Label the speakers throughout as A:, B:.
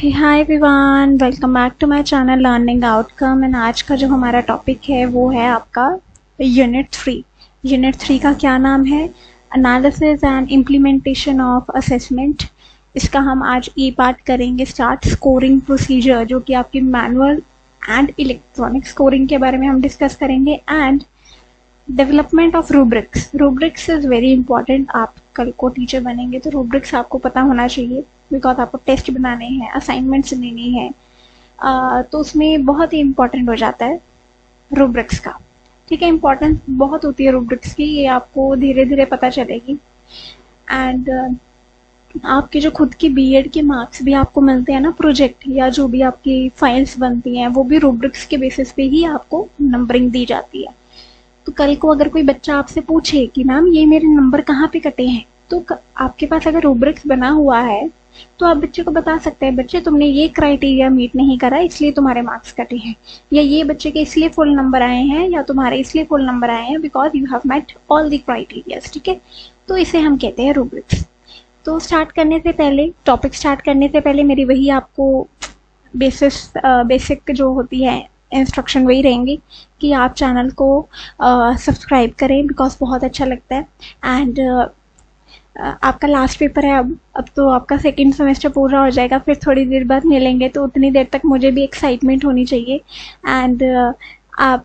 A: Hi everyone, welcome back to my channel learning outcome. And आज का जो हमारा टॉपिक है वो है आपका यूनिट 3 का क्या नाम है, analysis and implementation of assessment. इसका हम आज ये पार्ट करेंगे स्टार्ट। स्कोरिंग प्रोसीजर, जो कि आपकी मैनुअल एंड इलेक्ट्रॉनिक स्कोरिंग के बारे में हम डिस्कस करेंगे। And development of rubrics is very important. आप कल को टीचर बनेंगे तो रूब्रिक्स आपको पता होना चाहिए, बिकॉज आपको टेस्ट बनाने हैं, असाइनमेंट्स लेनी है, तो उसमें बहुत ही इम्पोर्टेंट हो जाता है रूब्रिक्स का। ठीक है, इम्पोर्टेंस बहुत होती है रूब्रिक्स की, ये आपको धीरे धीरे पता चलेगी। एंड आपके जो खुद की बीएड के मार्क्स भी आपको मिलते हैं ना, प्रोजेक्ट या जो भी आपकी फाइल्स बनती हैं, वो भी रूब्रिक्स के बेसिस पे ही आपको नंबरिंग दी जाती है। तो कल को अगर कोई बच्चा आपसे पूछे कि मैम ये मेरे नंबर कहाँ पे कटे हैं, तो आपके पास अगर रूब्रिक्स बना हुआ है तो आप बच्चे को बता सकते हैं, बच्चे तुमने ये क्राइटेरिया मीट नहीं करा इसलिए तुम्हारे मार्क्स कटे हैं, या ये बच्चे के इसलिए फुल नंबर आए हैं, या तुम्हारे इसलिए फुल नंबर आए हैं because you have met all the criterias. ठीक है, तो इसे हम कहते हैं रूब्रिक्स। तो टॉपिक स्टार्ट करने से पहले मेरी वही आपको बेसिक जो होती है इंस्ट्रक्शन वही रहेंगी कि आप चैनल को सब्सक्राइब करें, बिकॉज बहुत अच्छा लगता है। एंड आपका लास्ट पेपर है, अब तो आपका सेकेंड सेमेस्टर पूरा हो जाएगा, फिर थोड़ी देर बाद मिलेंगे, तो उतनी देर तक मुझे भी एक्साइटमेंट होनी चाहिए। एंड आप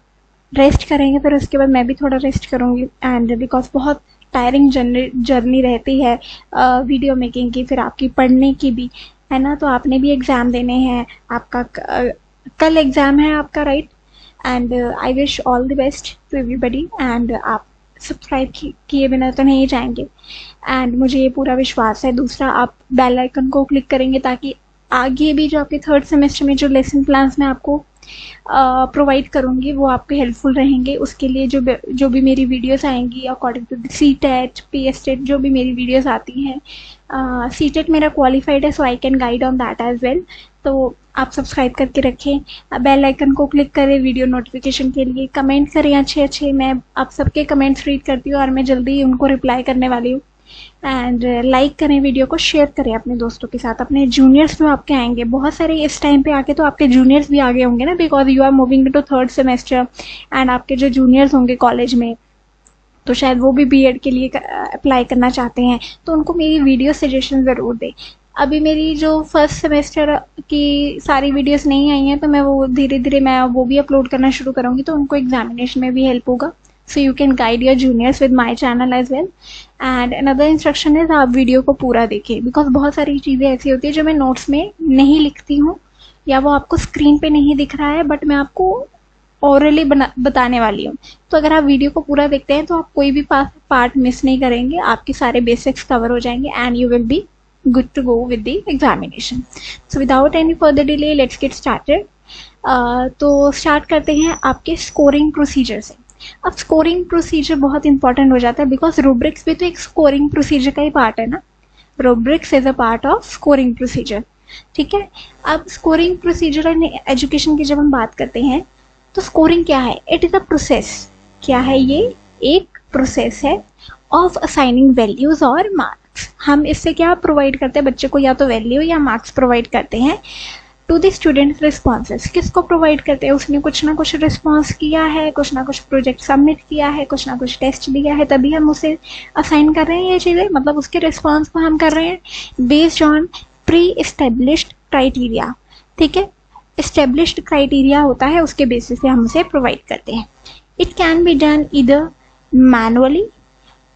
A: रेस्ट करेंगे, फिर उसके बाद मैं भी थोड़ा रेस्ट करूँगी। एंड बिकॉज बहुत टायरिंग जर्नी रहती है वीडियो मेकिंग की, फिर आपकी पढ़ने की भी है ना, तो आपने भी एग्ज़ाम देने हैं। आपका कल एग्ज़ाम है आपका, right? And I wish all the best to everybody. And आप सब्सक्राइब किए बिना तो नहीं जाएंगे, एंड मुझे ये पूरा विश्वास है। दूसरा, आप बेल आइकन को क्लिक करेंगे ताकि आगे भी जो आपके थर्ड सेमेस्टर में जो लेसन प्लान्स मैं आपको प्रोवाइड करूँगी वो आपके हेल्पफुल रहेंगे। उसके लिए जो भी मेरी वीडियोस आएंगी अकॉर्डिंग टू सीटेट, पीएसटेट, जो भी मेरी वीडियोस आती हैं, सीटेट मेरा क्वालिफाइड है, so I can guide on that as well. तो आप सब्सक्राइब करके रखें, बेल आइकन को क्लिक करें वीडियो नोटिफिकेशन के लिए, कमेंट करें अच्छे। मैं आप सबके कमेंट्स रीड करती हूँ और मैं जल्दी उनको रिप्लाई करने वाली हूँ। एंड लाइक करें वीडियो को, शेयर करें अपने दोस्तों के साथ। अपने जूनियर्स जो आपके आएंगे, बहुत सारे इस टाइम पे आके तो आपके जूनियर्स भी आगे होंगे ना, because you are moving to third semester. And आपके जो जूनियर्स होंगे कॉलेज में, तो शायद वो भी बीएड के लिए अप्लाई करना चाहते हैं, तो उनको मेरी वीडियो सजेशन ज़रूर दें। अभी मेरी जो फर्स्ट सेमेस्टर की सारी वीडियोस नहीं आई हैं, तो मैं वो धीरे धीरे मैं वो भी अपलोड करना शुरू करूँगी, तो उनको एग्जामिनेशन में भी हेल्प होगा। So you can guide your juniors with my channel as well. And another instruction is, आप वीडियो को पूरा देखें, बिकॉज बहुत सारी चीज़ें ऐसी होती है जो मैं नोट्स में नहीं लिखती हूँ, या वो आपको स्क्रीन पे नहीं दिख रहा है, बट मैं आपको ओरली बताने वाली हूँ। तो अगर आप वीडियो को पूरा देखते हैं तो आप कोई भी पार्ट मिस नहीं करेंगे, आपके सारे बेसिक्स कवर हो जाएंगे, and you will be good to go with the examination. So without any further delay, let's get started. तो स्टार्ट करते हैं आपके स्कोरिंग प्रोसीजर से। अब स्कोरिंग प्रोसीजर बहुत इंपॉर्टेंट हो जाता है, बिकॉज रूब्रिक्स भी तो एक स्कोरिंग प्रोसीजर का ही पार्ट है ना। Rubrics is a part of scoring procedure. ठीक है, अब स्कोरिंग प्रोसीजर एजुकेशन की जब हम बात करते हैं तो स्कोरिंग क्या है? It is a process. क्या है ये? एक प्रोसेस है ऑफ असाइनिंग वैल्यूज और मार्क्स। हम इससे क्या प्रोवाइड करते हैं बच्चे को? या तो वैल्यू या मार्क्स प्रोवाइड करते हैं टू द स्टूडेंट्स रिस्पॉन्सेस। किसको प्रोवाइड करते हैं? उसने कुछ ना कुछ रिस्पॉन्स किया है, कुछ ना कुछ प्रोजेक्ट सबमिट किया है, कुछ ना कुछ टेस्ट दिया है, तभी हम उसे असाइन कर रहे हैं ये चीज़ें, मतलब उसके रिस्पॉन्स को हम कर रहे हैं based on pre established criteria. ठीक है, एस्टेब्लिश्ड क्राइटेरिया होता है, उसके बेसिस से हम उसे प्रोवाइड करते हैं। इट कैन बी डन इधर मैनुअली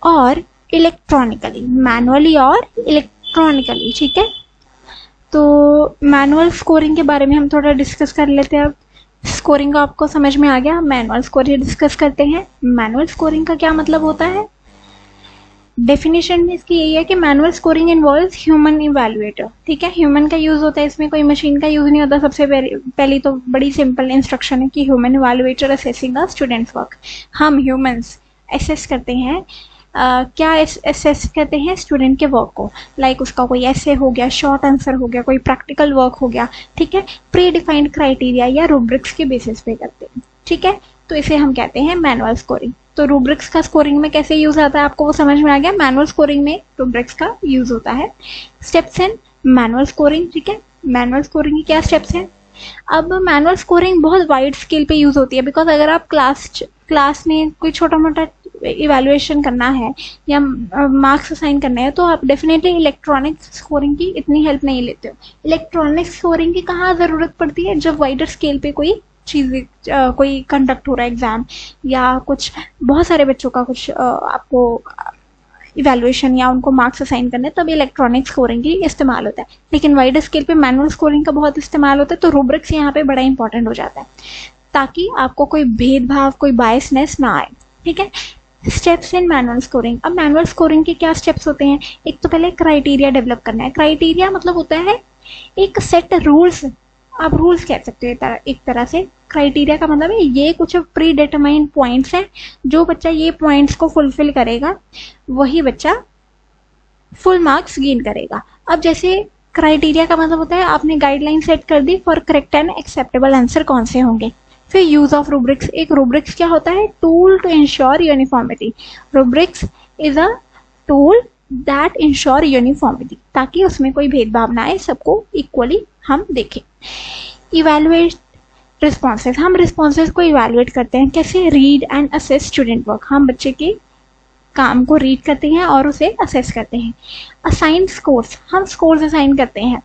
A: और इलेक्ट्रॉनिकली, मैनुअली और इलेक्ट्रॉनिकली। ठीक है, तो मैनुअल स्कोरिंग के बारे में हम थोड़ा डिस्कस कर लेते हैं। अब स्कोरिंग आपको समझ में आ गया, मैनुअल स्कोरिंग डिस्कस करते हैं। मैनुअल स्कोरिंग का क्या मतलब होता है? डेफिनेशन में इसकी यही है कि manual scoring involves human evaluator. ठीक है, ह्यूमन का यूज होता है इसमें, कोई मशीन का यूज नहीं होता। सबसे पहली तो बड़ी सिंपल इंस्ट्रक्शन है कि human evaluator assessing the students work. हम ह्यूमंस असेस करते हैं, क्या असेस करते हैं? स्टूडेंट के वर्क को, लाइक उसका कोई ऐसे हो गया, शॉर्ट आंसर हो गया, कोई प्रैक्टिकल वर्क हो गया। ठीक है, प्री डिफाइंड क्राइटेरिया या रूब्रिक्स के बेसिस पे करते हैं। ठीक है, तो इसे हम कहते हैं मैनुअल स्कोरिंग। तो रूब्रिक्स का स्कोरिंग में कैसे यूज आता है आपको वो समझ में आ गया। मैनुअल स्कोरिंग में रूब्रिक्स का यूज होता है। Steps in manual scoring. ठीक है, मैनुअल स्कोरिंग के क्या स्टेप्स हैं। अब मैनुअल स्कोरिंग बहुत वाइड स्केल पे यूज होती है, बिकॉज अगर आप क्लास में कोई छोटा मोटा इवैल्यूएशन करना है या मार्क्स असाइन करना है तो आप डेफिनेटली इलेक्ट्रॉनिक स्कोरिंग की इतनी हेल्प नहीं लेते हो। इलेक्ट्रॉनिक स्कोरिंग की कहाँ ज़रूरत पड़ती है, जब वाइडर स्केल पे कोई चीज़ कोई कंडक्ट हो रहा है एग्जाम, या कुछ बहुत सारे बच्चों का कुछ आपको इवैल्यूएशन या उनको मार्क्स असाइन करने, तब इलेक्ट्रॉनिक स्कोरिंग की इस्तेमाल होता है। लेकिन वाइडर स्केल पे मैनुअल स्कोरिंग का बहुत इस्तेमाल होता है, तो रूब्रिक्स यहाँ पे बड़ा इंपॉर्टेंट हो जाता है ताकि आपको कोई भेदभाव, कोई बायसनेस ना आए। ठीक है, स्टेप्स इन मैनुअल स्कोरिंग। अब मैनुअल स्कोरिंग के क्या स्टेप्स होते हैं। एक तो पहले क्राइटेरिया डेवलप करना है। क्राइटेरिया मतलब होता है एक सेट रूल्स, आप रूल्स कह सकते हो एक तरह से। क्राइटेरिया का मतलब है ये कुछ प्री डिटरमाइंड पॉइंट्स हैं, जो बच्चा ये पॉइंट्स को फुलफिल करेगा वही बच्चा फुल मार्क्स गेन करेगा। अब जैसे क्राइटेरिया का मतलब होता है आपने गाइडलाइन सेट कर दी for correct and acceptable answer कौन से होंगे। फिर यूज ऑफ रूब्रिक्स। एक रूब्रिक्स क्या होता है, tool to ensure uniformity. Rubrics is a tool that ensure uniformity, ताकि उसमें कोई भेदभाव ना आए, सबको इक्वली हम देखें। Evaluate responses. हम रिस्पॉन्सेज को इवैल्यूएट करते हैं कैसे, read and assess student work. हम बच्चे के काम को रीड करते हैं और उसे असेस करते हैं। Assign scores. हम स्कोर्स असाइन करते हैं,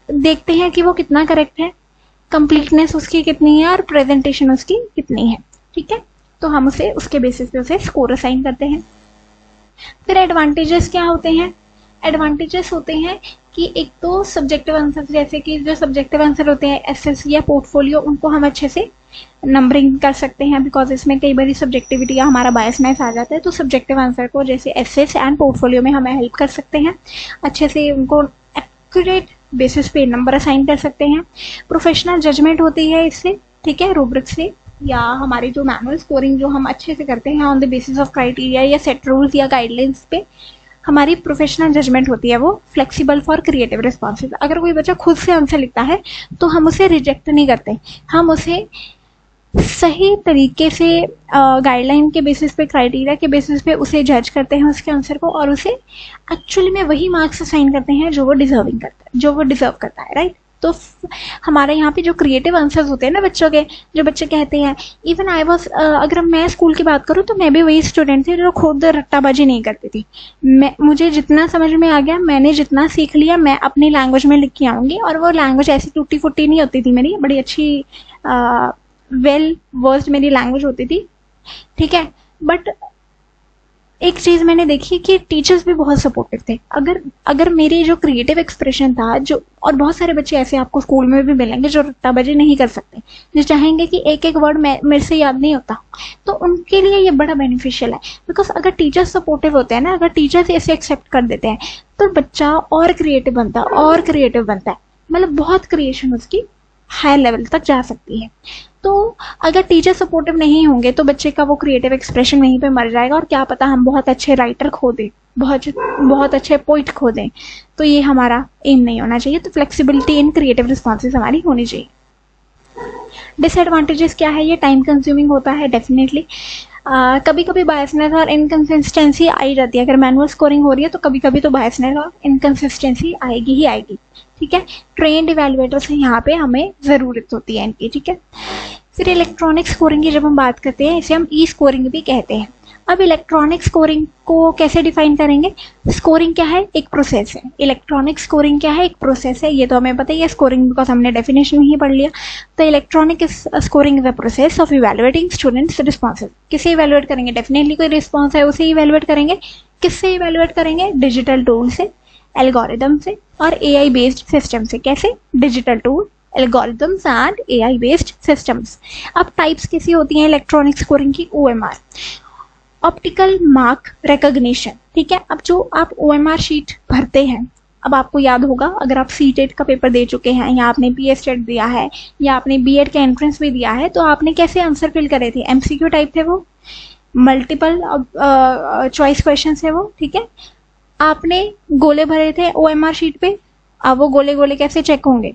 A: देखते हैं कि वो कितना करेक्ट है, कंप्लीटनेस उसकी कितनी है और प्रेजेंटेशन उसकी कितनी है। ठीक है, तो हम उसे उसके बेसिस पे उसे स्कोर असाइन करते हैं। फिर एडवांटेजेस क्या होते हैं। एडवांटेजेस होते हैं कि एक तो सब्जेक्टिव आंसर, जैसे कि जो सब्जेक्टिव आंसर होते हैं एसएस या पोर्टफोलियो, उनको हम अच्छे से नंबरिंग कर सकते हैं, बिकॉज इसमें कई बार सब्जेक्टिविटी या हमारा बायसनेस आ जाता है। तो सब्जेक्टिव आंसर को जैसे एसएस एंड पोर्टफोलियो में हमें हेल्प कर सकते हैं, अच्छे से उनको एक्यूरेट बेसिस पे नंबर असाइन कर सकते हैं। प्रोफेशनल जजमेंट होती है इससे, ठीक है, रूब्रिक से, या हमारी जो मैनुअल स्कोरिंग जो हम अच्छे से करते हैं on the basis of criteria या सेट रूल्स या गाइडलाइंस पे, हमारी प्रोफेशनल जजमेंट होती है वो फ्लेक्सिबल फॉर क्रिएटिव रिस्पॉन्सेज। अगर कोई बच्चा खुद से आंसर लिखता है तो हम उसे रिजेक्ट नहीं करते, हम उसे सही तरीके से गाइडलाइन के बेसिस पे, क्राइटेरिया के बेसिस पे उसे जज करते हैं उसके आंसर को, और उसे एक्चुअली में वही मार्क्स असाइन करते हैं जो वो डिजर्विंग करता है, जो वो डिजर्व करता है, राइट। तो हमारे यहाँ पे जो क्रिएटिव आंसर्स होते हैं ना बच्चों के, जो बच्चे कहते हैं, इवन आई वॉज, अगर मैं स्कूल की बात करूँ तो मैं भी वही स्टूडेंट थी जो खुद रट्टाबाजी नहीं करती थी। मुझे जितना समझ में आ गया, मैंने जितना सीख लिया, मैं अपनी लैंग्वेज में लिख के आऊँगी, और वो लैंग्वेज ऐसी टूटी फुटी नहीं होती थी मेरी, बड़ी अच्छी वेल वर्स्ड मेरी लैंग्वेज होती थी। ठीक है, बट एक चीज मैंने देखी कि टीचर्स भी बहुत सपोर्टिव थे। अगर मेरी जो क्रिएटिव एक्सप्रेशन था, जो, और बहुत सारे बच्चे ऐसे आपको स्कूल में भी मिलेंगे जो रट्टाबाजी नहीं कर सकते, जो चाहेंगे कि एक एक वर्ड मेरे से याद नहीं होता, तो उनके लिए ये बड़ा बेनिफिशियल है। बिकॉज अगर टीचर्स सपोर्टिव होते हैं ना, अगर टीचर्स ऐसे एक्सेप्ट कर देते हैं, तो बच्चा और क्रिएटिव बनता है, और क्रिएटिव बनता है, मतलब बहुत क्रिएशन उसकी हाई लेवल तक जा सकती है। तो अगर टीचर सपोर्टिव नहीं होंगे तो बच्चे का वो क्रिएटिव एक्सप्रेशन वहीं पे मर जाएगा, और क्या पता हम बहुत अच्छे राइटर खो दें, बहुत अच्छे पोइट खो दें। तो ये हमारा एम नहीं होना चाहिए। तो फ्लेक्सिबिलिटी इन क्रिएटिव रिस्पॉन्सेज हमारी होनी चाहिए। डिसएडवांटेजेस क्या है, ये टाइम कंज्यूमिंग होता है डेफिनेटली। कभी कभी बायसनेस और इनकन्सिस्टेंसी आई जाती है। अगर मैनुअल स्कोरिंग हो रही है तो कभी कभी तो बायसनेस और इनकन्सिस्टेंसी आएगी ही आएगी। ठीक है, ट्रेंड इवैल्यूएटर्स यहाँ पे हमें ज़रूरत होती है इनकी। ठीक है, फिर इलेक्ट्रॉनिक स्कोरिंग की जब हम बात करते हैं, इसे हम ई स्कोरिंग भी कहते हैं। अब इलेक्ट्रॉनिक स्कोरिंग को कैसे डिफाइन करेंगे। स्कोरिंग क्या है, एक प्रोसेस है। इलेक्ट्रॉनिक स्कोरिंग क्या है, एक प्रोसेस है। ये तो हमें पता ही है, स्कोरिंग बिकॉज हमने डेफिनेशन ही पढ़ लिया। तो electronic scoring is a process of evaluating students responses. किसे इवैल्यूएट करेंगे, डेफिनेटली कोई रिस्पॉन्स है उसे इवैल्यूएट करेंगे। किससे इवैल्यूएट करेंगे, डिजिटल टूल से, एल्गोरिदम से और एआई बेस्ड सिस्टम से। कैसे, digital tool, algorithms and AI based systems. अब टाइप्स कैसी होती हैं इलेक्ट्रॉनिक स्कोरिंग की, ओएमआर, ऑप्टिकल मार्क रिकॉग्निशन। ठीक है, अब जो आप ओएमआर शीट भरते हैं, अब आपको याद होगा अगर आप सीटेट का पेपर दे चुके हैं, या आपने पीएसटेट दिया है, या आपने बीएड का एंट्रेंस भी दिया है, तो आपने कैसे आंसर फिल करे थे, एमसीक्यू टाइप थे वो, मल्टीपल चॉइस क्वेश्चन है वो। ठीक है, आपने गोले भरे थे ओएमआर शीट पे। अब वो गोले गोले कैसे चेक होंगे,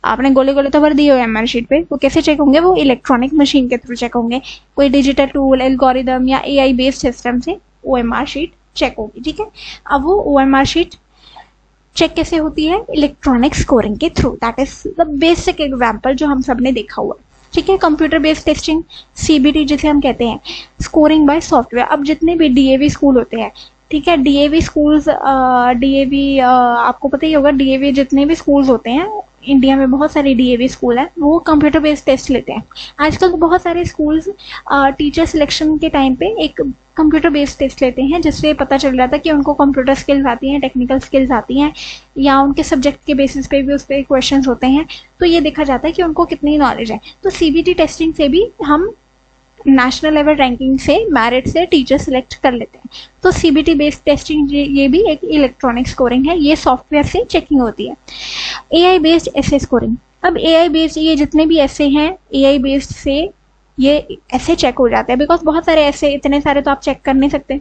A: आपने गोले गोले तो भर दिए ओएमआर शीट पे, वो कैसे चेक होंगे, वो इलेक्ट्रॉनिक मशीन के थ्रू चेक होंगे। कोई डिजिटल टूल, एल्गोरिदम या एआई बेस्ड सिस्टम से ओएमआर शीट चेक होगी। ठीक है, अब वो ओएमआर शीट चेक कैसे होती है? इलेक्ट्रॉनिक स्कोरिंग के through. That is the basic example जो हम सब ने देखा हुआ है, ठीक है। कंप्यूटर बेस्ड टेस्टिंग, सीबीटी जिसे हम कहते हैं, स्कोरिंग बाय सॉफ्टवेयर। अब जितने भी डीएवी स्कूल होते हैं, ठीक है, डीएवी स्कूल्स, डीएवी आपको पता ही होगा, डीएवी जितने भी स्कूल्स होते हैं इंडिया में, बहुत सारे डीएवी स्कूल हैं, वो कंप्यूटर बेस्ड टेस्ट लेते हैं। आजकल तो बहुत सारे स्कूल्स टीचर सिलेक्शन के टाइम पे एक कंप्यूटर बेस्ड टेस्ट लेते हैं, जिससे पता चल जाता है कि उनको कंप्यूटर स्किल्स आती हैं, टेक्निकल स्किल्स आती हैं, या उनके सब्जेक्ट के बेसिस पे भी उस पर क्वेश्चंस होते हैं, तो ये देखा जाता है कि उनको कितनी नॉलेज है। तो सीबीटी टेस्टिंग से भी हम नेशनल लेवल रैंकिंग से, मेरिट से टीचर सिलेक्ट कर लेते हैं। तो सीबीटी बेस्ड टेस्टिंग ये भी एक इलेक्ट्रॉनिक स्कोरिंग है, ये सॉफ्टवेयर से चेकिंग होती है। एआई बेस्ड ऐसे स्कोरिंग, अब एआई बेस्ड ये जितने भी ऐसे हैं, एआई बेस्ड से ये ऐसे चेक हो जाते हैं, बिकॉज बहुत सारे ऐसे, इतने सारे तो आप चेक कर नहीं सकते,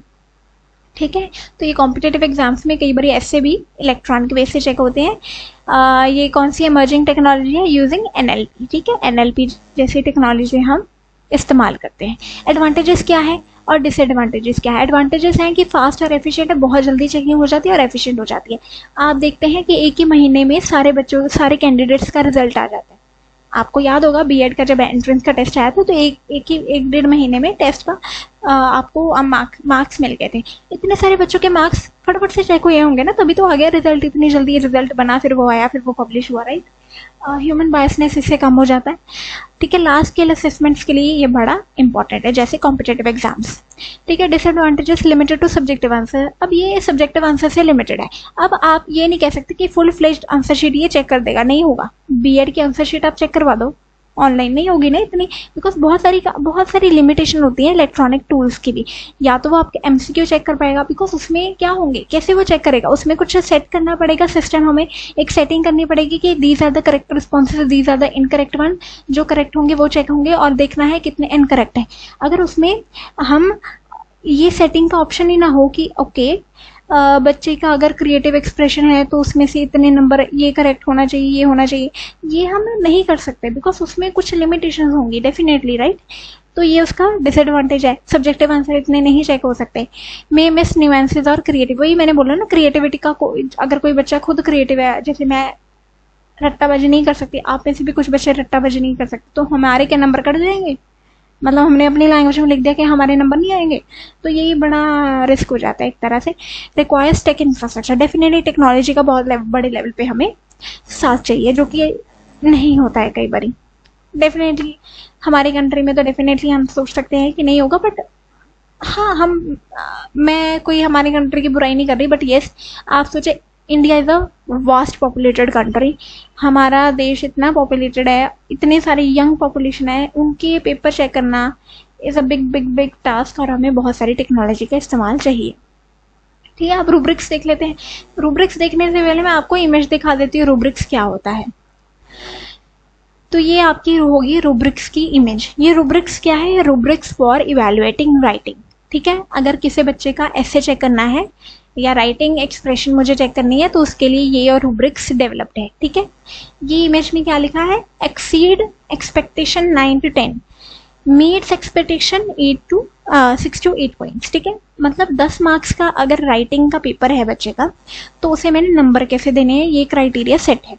A: ठीक है। तो ये कॉम्पिटेटिव एग्जाम्स में कई बार ऐसे भी इलेक्ट्रॉनिक बेस से चेक होते हैं। ये कौन सी इमर्जिंग टेक्नोलॉजी है? यूजिंग एनएलपी, ठीक है, एनएलपी जैसी टेक्नोलॉजी हम इस्तेमाल करते हैं। एडवांटेजेस क्या है और डिसएडवांटेजेस क्या है? एडवांटेजेस हैं कि फास्ट और एफिशिएंट है, बहुत जल्दी चेकिंग हो जाती है और एफिशिएंट हो जाती है। आप देखते हैं कि एक ही महीने में सारे बच्चों, सारे कैंडिडेट्स का रिजल्ट आ जाता है। आपको याद होगा बीएड का जब एंट्रेंस का टेस्ट आया था, तो एक डेढ़ महीने में टेस्ट का आपको मार्क्स मिल गए थे। इतने सारे बच्चों के मार्क्स फटाफट से चेक हुए होंगे ना, तभी तो आ गया रिजल्ट, इतनी जल्दी रिजल्ट बना, फिर वो आया, फिर वो पब्लिश हुआ, राइट। ह्यूमन बायसनेस इससे कम हो जाता है, ठीक है। लार्ज स्केल असेसमेंट्स के लिए ये बड़ा इंपॉर्टेंट है, जैसे कॉम्पिटेटिव एग्जाम्स, ठीक है। Disadvantages, limited to subjective answer. अब ये सब्जेक्टिव आंसर से लिमिटेड है। अब आप ये नहीं कह सकते कि फुल फ्लेज्ड आंसर शीट ये चेक कर देगा, नहीं होगा। बीएड की आंसर शीट आप चेक करवा दो, ऑनलाइन नहीं होगी ना इतनी, बिकॉज बहुत सारी लिमिटेशन होती है इलेक्ट्रॉनिक टूल्स की भी। या तो वो आपके एमसीक्यू चेक कर पाएगा, बिकॉज उसमें क्या होंगे, कैसे वो चेक करेगा, उसमें कुछ सेट करना पड़ेगा सिस्टम, हमें एक सेटिंग करनी पड़ेगी कि these are the correct responses, these are the incorrect one. जो करेक्ट होंगे वो चेक होंगे और देखना है कितने इनकरेक्ट है। अगर उसमें हम ये सेटिंग का ऑप्शन ही ना हो कि ओके बच्चे का अगर क्रिएटिव एक्सप्रेशन है तो उसमें से इतने नंबर ये करेक्ट होना चाहिए, ये होना चाहिए, ये हम नहीं कर सकते, बिकॉज उसमें कुछ लिमिटेशन होंगी डेफिनेटली, राइट। तो ये उसका डिसएडवांटेज है। सब्जेक्टिव आंसर इतने नहीं चेक हो सकते। मे मिस न्यूएंसेस और क्रिएटिव, वही मैंने बोला ना, क्रिएटिविटी का अगर कोई बच्चा खुद क्रिएटिव है, जैसे मैं रट्टाबाजी नहीं कर सकती, आप में से भी कुछ बच्चे रट्टाबाजी नहीं कर सकते, तो हमारे क्या नंबर कट जाएंगे? मतलब हमने अपनी लैंग्वेज में लिख दिया कि हमारे नंबर नहीं आएंगे, तो यही बड़ा रिस्क हो जाता है एक तरह से। Requires tech infrastructure, definitely technology का बहुत बड़े लेवल पे हमें साथ चाहिए, जो कि नहीं होता है कई बार। डेफिनेटली हमारी कंट्री में तो डेफिनेटली हम सोच सकते हैं कि नहीं होगा, बट हाँ, मैं कोई हमारी कंट्री की बुराई नहीं कर रही, बट येस, आप सोचे India is a vast populated country. हमारा देश इतना पॉपुलेटेड है, इतने सारे यंग पॉपुलेशन है, उनके पेपर चेक करना is a big big big task, और हमें बहुत सारी टेक्नोलॉजी का इस्तेमाल चाहिए, ठीक है। आप रूब्रिक्स देख लेते हैं। रूब्रिक्स देखने से पहले मैं आपको इमेज दिखा देती हूँ रूब्रिक्स क्या होता है। तो ये आपकी होगी रूब्रिक्स की इमेज। ये रूब्रिक्स क्या है? ये रूब्रिक्स फॉर इवेलुएटिंग राइटिंग, ठीक है। अगर किसी बच्चे का ऐसे चेक करना है या राइटिंग एक्सप्रेशन मुझे चेक करनी है, तो उसके लिए ये और रूब्रिक्स डेवलप्ड है, ठीक है। ये इमेज में क्या लिखा है? Exceed expectation 9 to 10, meets expectation 6 to 8 points, ठीक है। मतलब 10 मार्क्स का अगर राइटिंग का पेपर है बच्चे का, तो उसे मैंने नंबर कैसे देने हैं, ये क्राइटेरिया सेट है।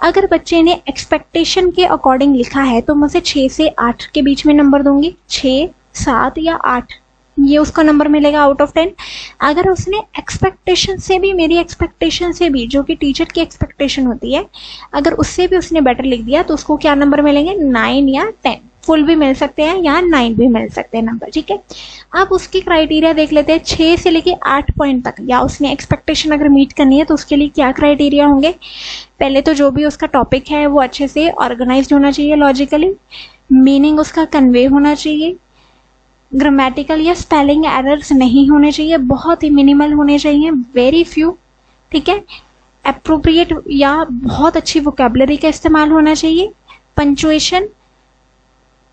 A: अगर बच्चे ने एक्सपेक्टेशन के अकॉर्डिंग लिखा है, तो मैं उसे 6 से 8 के बीच में नंबर दूंगी, 6, 7 या 8, ये उसका नंबर मिलेगा आउट ऑफ 10। अगर उसने एक्सपेक्टेशन से भी, मेरी एक्सपेक्टेशन से भी, जो कि टीचर की एक्सपेक्टेशन होती है, अगर उससे भी उसने बेटर लिख दिया, तो उसको क्या नंबर मिलेंगे? 9 या 10, फुल भी मिल सकते हैं या 9 भी मिल सकते हैं नंबर, ठीक है। अब उसकी क्राइटेरिया देख लेते हैं, 6 से लेके 8 पॉइंट तक, या उसने एक्सपेक्टेशन अगर मीट करनी है तो उसके लिए क्या क्राइटेरिया होंगे? पहले तो जो भी उसका टॉपिक है वो अच्छे से ऑर्गेनाइज्ड होना चाहिए लॉजिकली, मीनिंग उसका कन्वे होना चाहिए, ग्रामेटिकल या स्पेलिंग एरर्स नहीं होने चाहिए, बहुत ही मिनिमल होने चाहिए, वेरी फ्यू, ठीक है। एप्रोप्रिएट या बहुत अच्छी वोकेबलरी का इस्तेमाल होना चाहिए, पंचुएशन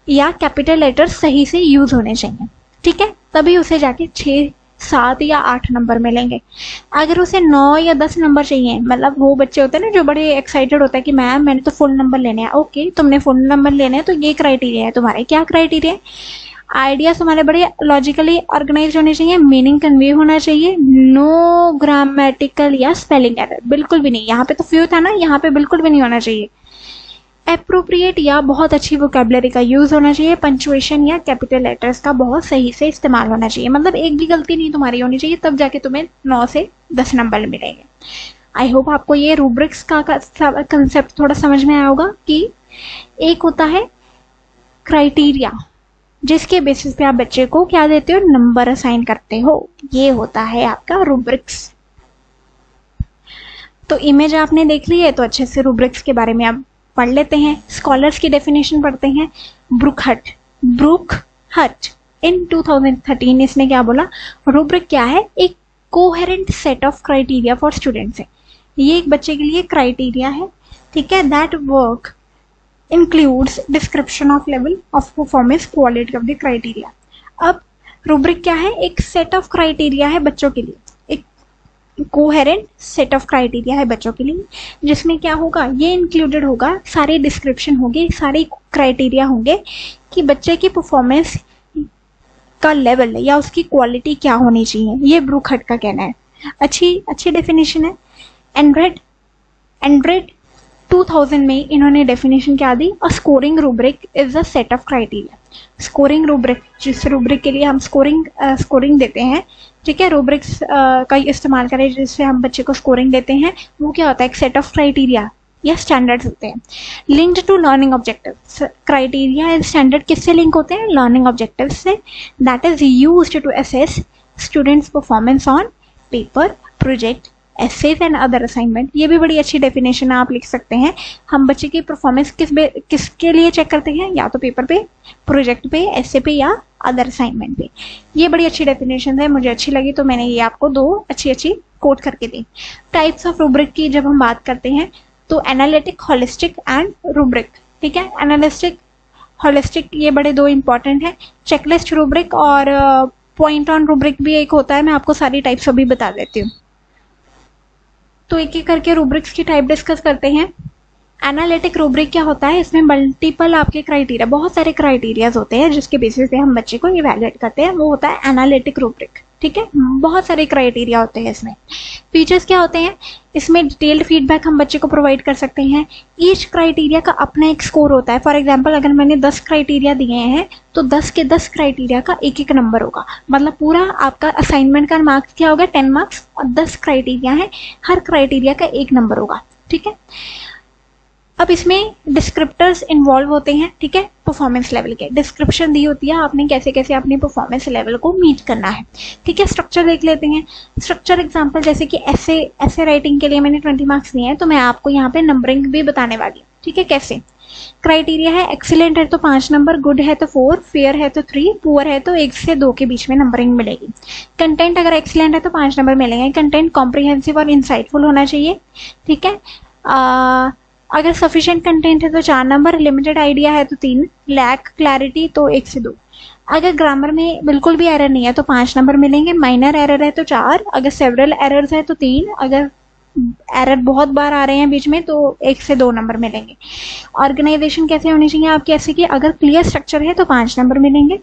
A: या कैपिटल लेटर्स सही से यूज होने चाहिए, ठीक है। तभी उसे जाके 6, 7 या 8 नंबर मिलेंगे। अगर उसे 9 या 10 नंबर चाहिए, मतलब वो बच्चे होते हैं ना जो बड़े एक्साइटेड होता है कि मैम मैंने तो फुल नंबर लेने हैं, ओके तुमने फुल नंबर लेने हैं, तो ये क्राइटेरिया है तुम्हारे। क्या क्राइटेरिया है? आइडियाज तुम्हारे बड़े लॉजिकली ऑर्गेनाइज होने चाहिए, मीनिंग कन्वे होना चाहिए, नो ग्रामेटिकल या स्पेलिंग एरर, बिल्कुल भी नहीं। यहाँ पे तो फ्यू था ना, यहाँ पे बिल्कुल भी नहीं होना चाहिए। एप्रोप्रिएट या बहुत अच्छी वोकेबलरी का यूज होना चाहिए। पंचुएशन या कैपिटल लेटर्स का बहुत सही से इस्तेमाल होना चाहिए, मतलब एक भी गलती नहीं तुम्हारी होनी चाहिए, तब जाके तुम्हें 9 से 10 नंबर मिलेंगे। आई होप आपको ये रूब्रिक्स का कंसेप्ट थोड़ा समझ में आया होगा कि एक होता है क्राइटेरिया जिसके बेसिस पे आप बच्चे को क्या देते हो, नंबर असाइन करते हो, ये होता है आपका रूब्रिक्स। तो इमेज आपने देख ली है, तो अच्छे से रूब्रिक्स के बारे में आप पढ़ लेते हैं। स्कॉलर्स की डेफिनेशन पढ़ते हैं। ब्रूक हट इन 2013 इसने क्या बोला, रूब्रिक क्या है, एक coherent set of criteria for students है। ये एक बच्चे के लिए क्राइटेरिया है, ठीक है, that work includes description of level of performance, quality of the criteria. अब रूब्रिक क्या है, एक सेट ऑफ क्राइटेरिया है बच्चों के लिए, कोहेरेंट सेट ऑफ क्राइटेरिया है बच्चों के लिए, जिसमें क्या होगा, ये इंक्लूडेड होगा, सारे डिस्क्रिप्शन होंगे, सारे क्राइटेरिया होंगे कि बच्चे की परफॉर्मेंस का लेवल या उसकी क्वालिटी क्या होनी चाहिए। ये ब्रूक हट का कहना है। अच्छी डेफिनेशन है। एंड्रेड 2000 में इन्होंने डेफिनेशन क्या दी, a scoring rubric is a set of criteria. Scoring rubric, जिस रूब्रिक के लिए हम स्कोरिंग देते हैं, ठीक है, रूब्रिक्स का इस्तेमाल करें जिससे हम बच्चे को स्कोरिंग देते हैं, वो क्या होता है, एक सेट ऑफ क्राइटेरिया या स्टैंडर्ड्स होते हैं linked to learning objectives. Criteria and standard किससे लिंक होते हैं, लर्निंग ऑब्जेक्टिव्स से, that is used to assess students performance on paper, project, essays and other assignment. ये भी बड़ी अच्छी डेफिनेशन आप लिख सकते हैं। हम बच्चे की परफॉर्मेंस किसके लिए चेक करते हैं, या तो पेपर पे, प्रोजेक्ट पे, एसे पे या अदर असाइनमेंट पे। ये बड़ी अच्छी डेफिनेशन है, मुझे अच्छी लगी तो मैंने ये आपको 2 अच्छी कोट करके दी। टाइप्स ऑफ रूब्रिक की जब हम बात करते हैं तो एनालिटिक, होलिस्टिक एंड रूब्रिक, ठीक है। एनालिस्टिक, होलिस्टिक ये बड़े 2 इंपॉर्टेंट है। चेकलिस्ट रूब्रिक और पॉइंट ऑन रूब्रिक भी एक होता है, मैं आपको सारी टाइप्स अभी बता देती हूँ। तो एक एक करके रूब्रिक्स की टाइप डिस्कस करते हैं। एनालिटिक रूब्रिक क्या होता है, इसमें मल्टीपल आपके क्राइटेरिया, बहुत सारे क्राइटेरियाज होते हैं जिसके बेसिस पे हम बच्चे को इवैल्यूएट करते हैं, वो होता है एनालिटिक रूब्रिक, ठीक है। बहुत सारे क्राइटेरिया होते हैं इसमें। फीचर्स क्या होते हैं, इसमें डिटेल्ड फीडबैक हम बच्चे को प्रोवाइड कर सकते हैं। ईच क्राइटेरिया का अपना एक स्कोर होता है। फॉर एग्जांपल अगर मैंने 10 क्राइटेरिया दिए हैं तो 10 के 10 क्राइटेरिया का एक एक नंबर होगा, मतलब पूरा आपका असाइनमेंट का मार्क्स क्या होगा, 10 मार्क्स, और 10 क्राइटेरिया है, हर क्राइटेरिया का एक नंबर होगा, ठीक है। अब इसमें डिस्क्रिप्टर्स इन्वॉल्व होते हैं, ठीक है, परफॉर्मेंस लेवल के डिस्क्रिप्शन दी होती है, आपने कैसे कैसे अपनी परफॉर्मेंस लेवल को मीट करना है, ठीक है। स्ट्रक्चर देख लेते हैं। स्ट्रक्चर एग्जांपल जैसे कि ऐसे राइटिंग के लिए मैंने 20 मार्क्स दिए हैं, तो मैं आपको यहाँ पे नंबरिंग भी बताने वाली हूँ, ठीक है। कैसे क्राइटेरिया है, एक्सीलेंट है तो 5 नंबर, गुड है तो 4, फेयर है तो 3, पुअर है तो 1 से 2 के बीच में नंबरिंग मिलेगी। कंटेंट अगर एक्सीलेंट है तो 5 नंबर मिलेंगे। कंटेंट कॉम्प्रिहेंसिव और इंसाइटफुल होना चाहिए, ठीक है। अगर सफिशिएंट कंटेंट है तो 4 नंबर, लिमिटेड आइडिया है तो 3, लैक क्लैरिटी तो 1 से 2। अगर ग्रामर में बिल्कुल भी एरर नहीं है तो 5 नंबर मिलेंगे। माइनर एरर है तो 4, अगर सेवरल एरर्स है तो 3, अगर एरर बहुत बार आ रहे हैं बीच में तो 1 से 2 नंबर मिलेंगे। ऑर्गेनाइजेशन कैसे होनी चाहिए आपकी, ऐसे कि अगर क्लियर स्ट्रक्चर है तो 5 नंबर मिलेंगे।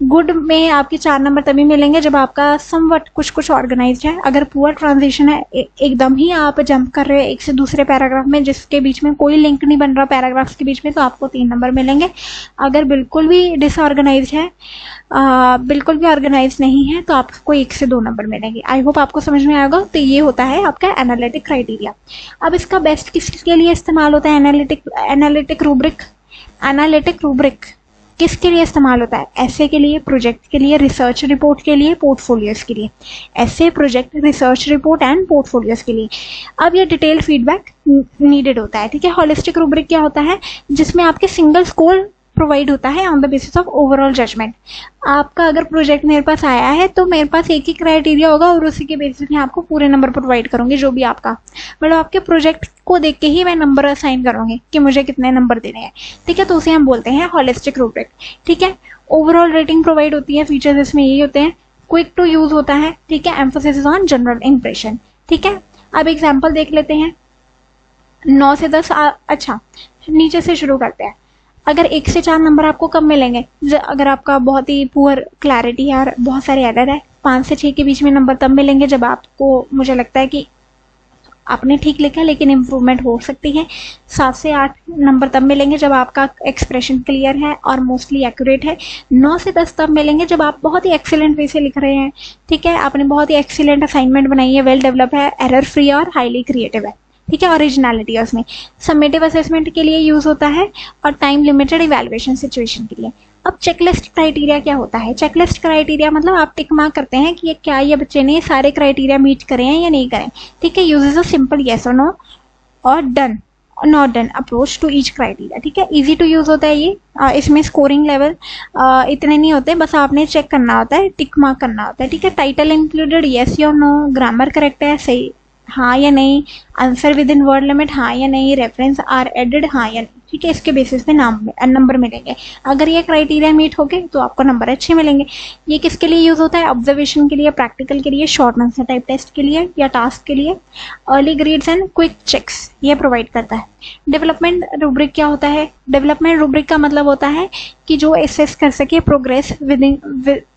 A: गुड में आपके 4 नंबर तभी मिलेंगे जब आपका समवट कुछ ऑर्गेनाइज्ड है। अगर पुअर ट्रांजिशन है, एकदम ही आप जंप कर रहे हैं एक से दूसरे पैराग्राफ में जिसके बीच में कोई लिंक नहीं बन रहा पैराग्राफ्स के बीच में, तो आपको 3 नंबर मिलेंगे। अगर बिल्कुल भी डिसऑर्गेनाइज्ड है, बिल्कुल भी ऑर्गेनाइज नहीं है, तो आपको 1 से 2 नंबर मिलेंगे। आई होप आपको समझ में आएगा। तो ये होता है आपका एनालिटिक क्राइटेरिया। अब इसका बेस्ट किसके लिए इस्तेमाल होता है, एनालिटिक रूब्रिक किसके लिए इस्तेमाल होता है, ऐसे के लिए, प्रोजेक्ट के लिए, रिसर्च रिपोर्ट के लिए, पोर्टफोलियोज के लिए। ऐसे, project, research report and portfolios के लिए। अब ये डिटेल फीडबैक नीडेड होता है, ठीक है। होलिस्टिक रूब्रिक क्या होता है, जिसमें आपके सिंगल स्कोर प्रोवाइड होता है on the basis of overall judgement. आपका अगर प्रोजेक्ट मेरे पास आया है तो मेरे पास एक ही क्राइटेरिया होगा और उसी के बेसिस में आपको पूरे नंबर प्रोवाइड करूंगी, जो भी आपका, मतलब आपके प्रोजेक्ट को देख के ही मैं नंबर असाइन करूंगी कि मुझे कितने नंबर देने हैं, ठीक है। तो उसे हम बोलते हैं होलिस्टिक रूब्रिक, ठीक है। ओवरऑल रेटिंग प्रोवाइड होती है, फीचर्स इसमें यही होते हैं। क्विक टू यूज होता है, ठीक है। एम्फोसिस ऑन जनरल इंप्रेशन, ठीक है। अब एग्जाम्पल देख लेते हैं 9 से 10। अच्छा, नीचे से शुरू करते हैं। अगर 1 से 4 नंबर आपको कब मिलेंगे? अगर आपका बहुत ही पुअर क्लैरिटी है और बहुत सारे एरर है। 5 से 6 के बीच में नंबर तब मिलेंगे जब आपको, मुझे लगता है कि आपने ठीक लिखा है लेकिन इम्प्रूवमेंट हो सकती है। 7 से 8 नंबर तब मिलेंगे जब आपका एक्सप्रेशन क्लियर है और मोस्टली एक्यूरेट है। 9 से 10 तब मिलेंगे जब आप बहुत ही एक्सीलेंट वे से लिख रहे हैं, ठीक है, आपने बहुत ही एक्सीलेंट असाइनमेंट बनाई है, वेल डेवलप है, एरर फ्री और हाईली क्रिएटिव है, ठीक है, ओरिजिनलिटी है उसमें। समेटिव असेसमेंट के लिए यूज होता है और टाइम लिमिटेड इवैल्यूएशन सिचुएशन के लिए। अब चेकलिस्ट क्राइटेरिया क्या होता है? चेकलिस्ट क्राइटेरिया मतलब आप टिक मार्क करते हैं कि क्या ये बच्चे ने सारे क्राइटेरिया मीट करे हैं या नहीं करे, ठीक है। यूजेस अ सिंपल येस और नो और done not done approach to each criteria, ठीक है। इजी टू यूज होता है ये। इसमें स्कोरिंग लेवल इतने नहीं होते, बस आपने चेक करना होता है, टिक मार्क करना होता है, ठीक है। टाइटल इंक्लूडेड येस या नो, ग्रामर करेक्ट है सही हाँ या नहीं, answer with in word limit हाँ या नहीं, रेफरेंस आर एडेड हाँ या नहीं, ठीक है। इसके बेसिस पे नंबर मिलेंगे। अगर ये क्राइटेरिया मीट हो गए तो आपको नंबर अच्छे मिलेंगे। ये किसके लिए यूज होता है? ऑब्जर्वेशन के लिए, प्रैक्टिकल के लिए, शॉर्ट आंसर टाइप टेस्ट के लिए या टास्क के लिए, early grades and quick checks ये प्रोवाइड करता है। डेवलपमेंट रूब्रिक क्या होता है? डेवलपमेंट रूब्रिक का मतलब होता है कि जो एसेस कर सके progress with in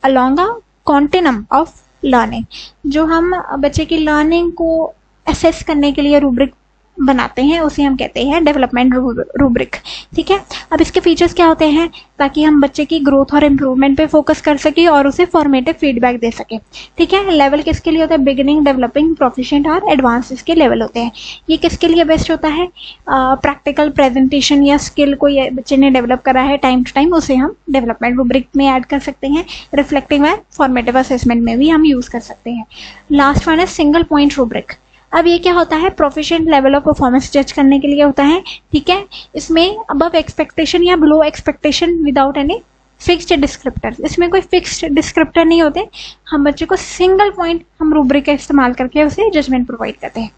A: along a continuum of learning. जो हम बच्चे की लर्निंग को असेस करने के लिए रूब्रिक बनाते हैं उसे हम कहते हैं डेवलपमेंट रूब्रिक, ठीक है। अब इसके फीचर्स क्या होते हैं? ताकि हम बच्चे की ग्रोथ और इम्प्रूवमेंट पे फोकस कर सके और उसे फॉर्मेटिव फीडबैक दे सके, ठीक है। लेवल किसके लिए होता है? बिगिनिंग, डेवलपिंग, प्रोफिशिएंट और एडवांस इसके लेवल होते हैं। ये किसके लिए बेस्ट होता है? प्रैक्टिकल प्रेजेंटेशन या स्किल कोई बच्चे ने डेवलप करा है टाइम टू टाइम, उसे हम डेवलपमेंट रूब्रिक में ऐड कर सकते हैं। रिफ्लेक्टिव एंड फॉर्मेटिव असेसमेंट में भी हम यूज कर सकते हैं। लास्ट वन है सिंगल पॉइंट रूब्रिक। अब ये क्या होता है? प्रोफिशिएंट लेवल ऑफ परफॉर्मेंस जज करने के लिए होता है, ठीक है। इसमें अबव एक्सपेक्टेशन या below expectation without any fixed descriptor, इसमें कोई फिक्स्ड डिस्क्रिप्टर नहीं होते। हम बच्चे को सिंगल पॉइंट हम रूब्रिक का इस्तेमाल करके उसे जजमेंट प्रोवाइड करते हैं।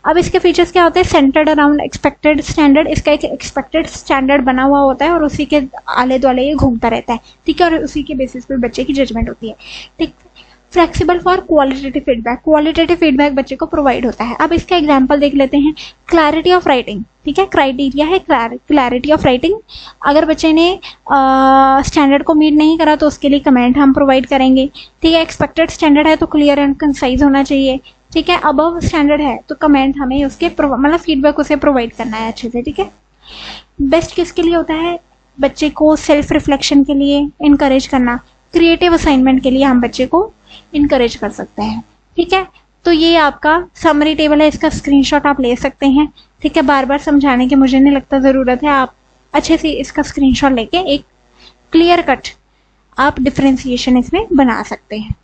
A: अब इसके फीचर्स क्या होते हैं? सेंटर्ड अराउंड एक्सपेक्टेड स्टैंडर्ड, इसका एक एक्सपेक्टेड स्टैंडर्ड बना हुआ होता है और उसी के आले दुआले ये घूमता रहता है, ठीक है, और उसी के बेसिस पे बच्चे की जजमेंट होती है, ठीक। Flexible for qualitative feedback, qualitative feedback बच्चे को प्रोवाइड होता है। अब इसका एग्जांपल देख लेते हैं। क्लैरिटी ऑफ राइटिंग, ठीक है, क्राइटेरिया है क्लैरिटी ऑफ राइटिंग। अगर बच्चे ने स्टैंडर्ड को मीट नहीं करा तो उसके लिए कमेंट हम प्रोवाइड करेंगे, ठीक है। एक्सपेक्टेड स्टैंडर्ड है तो क्लियर एंड कंसाइज होना चाहिए, ठीक है। अबव स्टैंडर्ड है तो कमेंट हमें उसके मतलब फीडबैक उसे प्रोवाइड करना है अच्छे से, ठीक है। बेस्ट किसके लिए होता है? बच्चे को सेल्फ रिफ्लेक्शन के लिए इनकरेज करना, क्रिएटिव असाइनमेंट के लिए हम बच्चे को इनकरेज कर सकते हैं, ठीक है। तो ये आपका समरी टेबल है, इसका स्क्रीनशॉट आप ले सकते हैं, ठीक है। बार बार समझाने की मुझे नहीं लगता ज़रूरत है, आप अच्छे से इसका स्क्रीनशॉट लेके एक क्लियर कट आप डिफरेंशिएशन इसमें बना सकते हैं।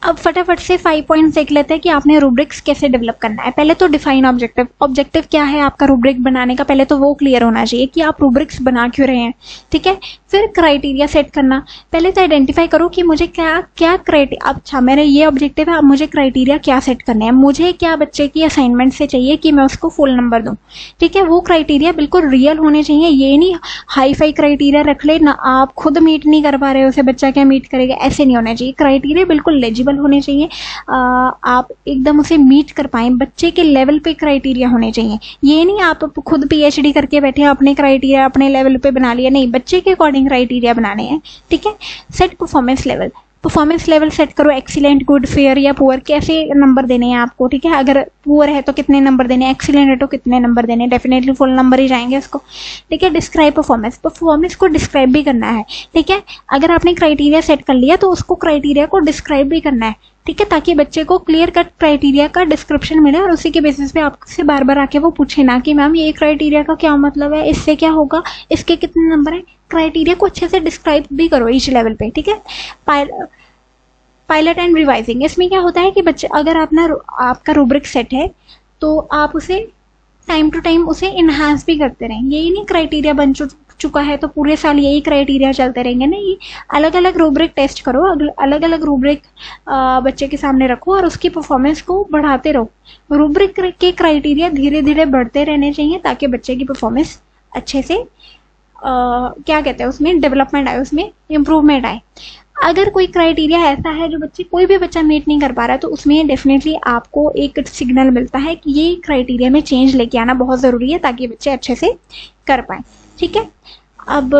A: अब फटाफट से 5 पॉइंट्स देख लेते हैं कि आपने रूब्रिक्स कैसे डेवलप करना है। पहले तो डिफाइन ऑब्जेक्टिव, ऑब्जेक्टिव क्या है आपका रूब्रिक बनाने का, पहले तो वो क्लियर होना चाहिए कि आप रूब्रिक्स बना क्यों रहे हैं, ठीक है। फिर क्राइटेरिया सेट करना, पहले तो आइडेंटिफाई करो कि मुझे क्या क्या क्राइटेरिया, अच्छा मेरा ये ऑब्जेक्टिव है, अब मुझे क्राइटेरिया क्या सेट करना है, मुझे क्या बच्चे की असाइनमेंट से चाहिए कि मैं उसको फुल नंबर दूँ, ठीक है। वो क्राइटेरिया बिल्कुल रियल होने चाहिए, ये नहीं हाई फाई क्राइटेरिया रख ले ना, आप खुद मीट नहीं कर पा रहे हो उसे बच्चा क्या मीट करेगा, ऐसे नहीं होना चाहिए। क्राइटेरिया बिल्कुल लेजिबल होने चाहिए, आप एकदम उसे मीट कर पाए, बच्चे के लेवल पे क्राइटेरिया होने चाहिए। ये नहीं आप खुद पीएचडी करके बैठे अपने क्राइटेरिया अपने लेवल पे बना लिया, नहीं, बच्चे के अकॉर्डिंग क्राइटेरिया बनाने हैं, ठीक है। Set performance level, performance level set करो, एक्सीलेंट, गुड, फेयर या पुअर, कैसे नंबर देने हैं आपको, ठीक है। अगर पुअर है तो कितने नंबर देने हैं, एक्सीलेंट है तो कितने नंबर देने हैं, डेफिनेटली फुल नंबर ही जाएंगे उसको, ठीक है। डिस्क्राइब परफॉर्मेंस, परफॉर्मेंस को डिस्क्राइब भी करना है, ठीक है। अगर आपने क्राइटेरिया सेट कर लिया तो उसको क्राइटेरिया को डिस्क्राइब भी करना है, ठीक है, ताकि बच्चे को क्लियर कट क्राइटेरिया का डिस्क्रिप्शन मिले और उसी के बेसिस पे आपसे बार बार आके वो पूछे ना कि मैम ये क्राइटेरिया का क्या मतलब है, इससे क्या होगा, इसके कितने नंबर हैं। क्राइटेरिया को अच्छे से डिस्क्राइब भी करो ईच लेवल पे, ठीक है। पायलट एंड रिवाइजिंग, इसमें क्या होता है कि बच्चे अगर आपका रूब्रिक सेट है तो आप उसे टाइम टू टाइम उसे इन्हांस भी करते रहें। यही नहीं क्राइटेरिया बन चुका है तो पूरे साल यही क्राइटेरिया चलते रहेंगे, नहीं, अलग अलग रूब्रिक टेस्ट करो, अलग अलग रूब्रिक बच्चे के सामने रखो और उसकी परफॉर्मेंस को बढ़ाते रहो। रूब्रिक के क्राइटेरिया धीरे धीरे बढ़ते रहने चाहिए ताकि बच्चे की परफॉर्मेंस अच्छे से क्या कहते हैं उसमें डेवलपमेंट आए, उसमें इम्प्रूवमेंट आए। अगर कोई क्राइटेरिया ऐसा है जो कोई भी बच्चा मीट नहीं कर पा रहा है तो उसमें डेफिनेटली आपको एक सिग्नल मिलता है कि ये क्राइटेरिया में चेंज लेके आना बहुत ज़रूरी है ताकि बच्चे अच्छे से कर पाए, ठीक है। अब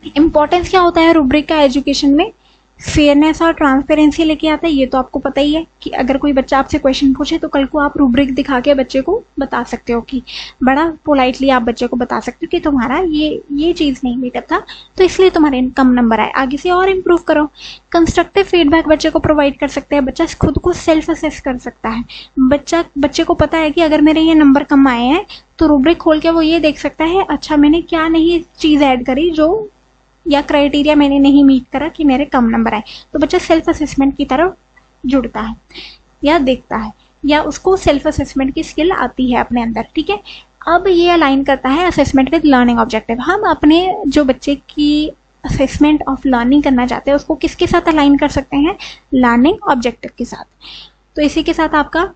A: इम्पोर्टेंस क्या होता है रूब्रिक का एजुकेशन में? फेयरनेस और ट्रांसपेरेंसी लेके आता है, ये तो आपको पता ही है कि अगर कोई बच्चा आपसे क्वेश्चन पूछे तो कल को आप रूब्रिक दिखा के बच्चे को बता सकते हो, कि बड़ा पोलाइटली आप बच्चे को बता सकते हो कि तुम्हारा ये चीज़ नहीं मीटअप था तो इसलिए तुम्हारे कम नंबर आए, आगे से और इम्प्रूव करो। कंस्ट्रक्टिव फीडबैक बच्चे को प्रोवाइड कर सकते हैं, बच्चा खुद को सेल्फ असेस कर सकता है। बच्चे को पता है कि अगर मेरे ये नंबर कम आए हैं तो रूब्रिक खोल के वो ये देख सकता है, अच्छा मैंने क्या नहीं चीज़ ऐड करी जो, या क्राइटेरिया मैंने नहीं मीट करा कि मेरे कम नंबर आए। तो बच्चा सेल्फ असेसमेंट की तरफ जुड़ता है या देखता है, या उसको सेल्फ असेसमेंट की स्किल आती है अपने अंदर। ठीक है, अब ये अलाइन करता है असेसमेंट विद लर्निंग ऑब्जेक्टिव। हम अपने जो बच्चे की असेसमेंट ऑफ लर्निंग करना चाहते हैं उसको किसके साथ अलाइन कर सकते हैं? लर्निंग ऑब्जेक्टिव के साथ। तो इसी के साथ आपका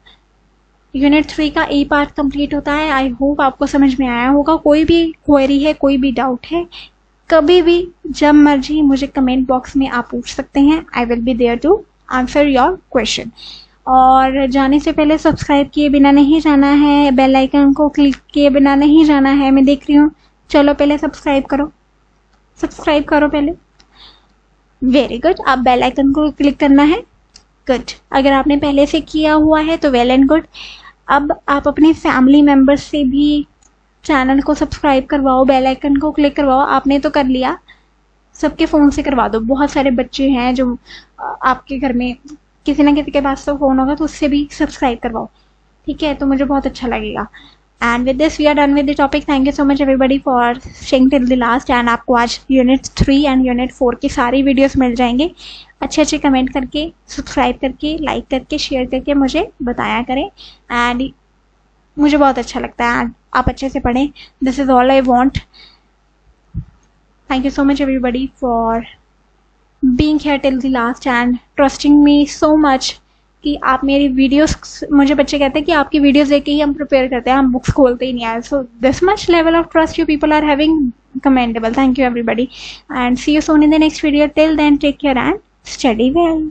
A: यूनिट 3 का ए पार्ट कंप्लीट होता है। आई होप आपको समझ में आया होगा। कोई भी क्वेरी है, कोई भी डाउट है, कभी भी जब मर्जी मुझे कमेंट बॉक्स में आप पूछ सकते हैं। I will be there to answer your question. और जाने से पहले सब्सक्राइब किए बिना नहीं जाना है, बेल आइकन को क्लिक किए बिना नहीं जाना है। मैं देख रही हूँ, चलो पहले सब्सक्राइब करो, सब्सक्राइब करो पहले। वेरी गुड, आप बेल आइकन को क्लिक करना है। गुड, अगर आपने पहले से किया हुआ है तो वेल एंड गुड। अब आप अपनी फैमिली मेम्बर्स से भी चैनल को सब्सक्राइब करवाओ, बेल आइकन को क्लिक करवाओ। आपने तो कर लिया, सबके फ़ोन से करवा दो। बहुत सारे बच्चे हैं जो आपके घर में किसी ना किसी के पास तो फ़ोन होगा, तो उससे भी सब्सक्राइब करवाओ। ठीक है, तो मुझे बहुत अच्छा लगेगा। And with this we are done with the topic. Thank you so much everybody for staying till the last. And आपको आज यूनिट 3 एंड यूनिट 4 की सारी वीडियोस मिल जाएंगे। अच्छे अच्छे कमेंट करके, सब्सक्राइब करके, लाइक करके, शेयर करके मुझे बताया करें। एंड मुझे बहुत अच्छा लगता है आप अच्छे से पढ़ें। This is all I want. Thank you so much everybody for being here till the last and trusting me so much कि आप मेरी वीडियोस, मुझे बच्चे कहते हैं कि आपकी वीडियोस देख के ही हम प्रिपेयर करते हैं, हम बुक्स खोलते ही नहीं आए। So this much level of trust you people are having, commendable. Thank you everybody and see you soon in the next video. Till then, take care and study well.